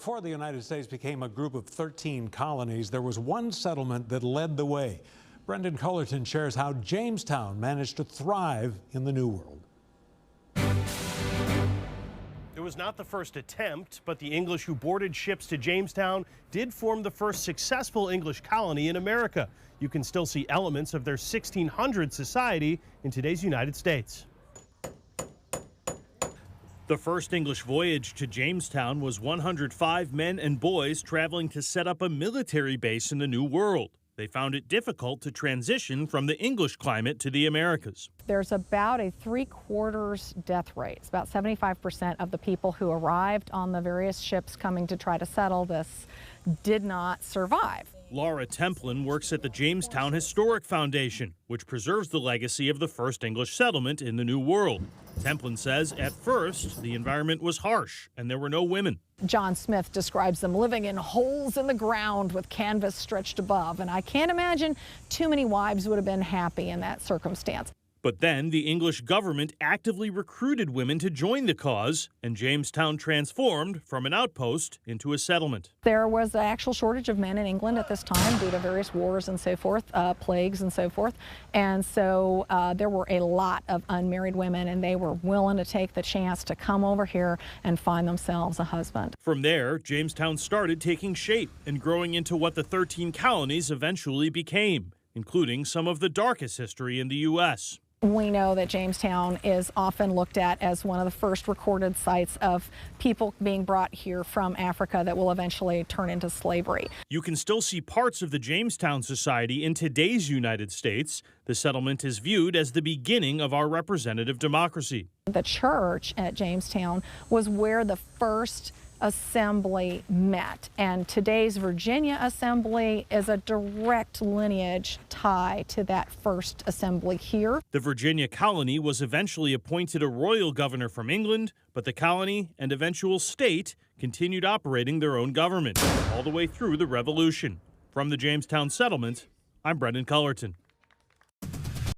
Before the United States became a group of 13 colonies, there was one settlement that led the way. Brendan Cullerton shares how Jamestown managed to thrive in the New World. It was not the first attempt, but the English who boarded ships to Jamestown did form the first successful English colony in America. You can still see elements of their 1600 society in today's United States. The first English voyage to Jamestown was 105 men and boys traveling to set up a military base in the New World. They found it difficult to transition from the English climate to the Americas. There's about a 3/4 death rate. It's about 75% of the people who arrived on the various ships coming to try to settle this did not survive. Laura Templin works at the Jamestown Historic Foundation, which preserves the legacy of the first English settlement in the New World. Templin says at first the environment was harsh and there were no women. John Smith describes them living in holes in the ground with canvas stretched above, and I can't imagine too many wives would have been happy in that circumstance. But then the English government actively recruited women to join the cause, and Jamestown transformed from an outpost into a settlement. There was an actual shortage of men in England at this time due to various wars and so forth, plagues and so forth. And so there were a lot of unmarried women, and they were willing to take the chance to come over here and find themselves a husband. From there, Jamestown started taking shape and growing into what the 13 colonies eventually became, including some of the darkest history in the U.S. We know that Jamestown is often looked at as one of the first recorded sites of people being brought here from Africa that will eventually turn into slavery. You can still see parts of the Jamestown Society in today's United States. The settlement is viewed as the beginning of our representative democracy. The church at Jamestown was where the first assembly met, and today's Virginia Assembly is a direct lineage tie to that first assembly here. The Virginia colony was eventually appointed a royal governor from England, but the colony and eventual state continued operating their own government all the way through the Revolution. From the Jamestown settlement, I'm Brendan Cullerton.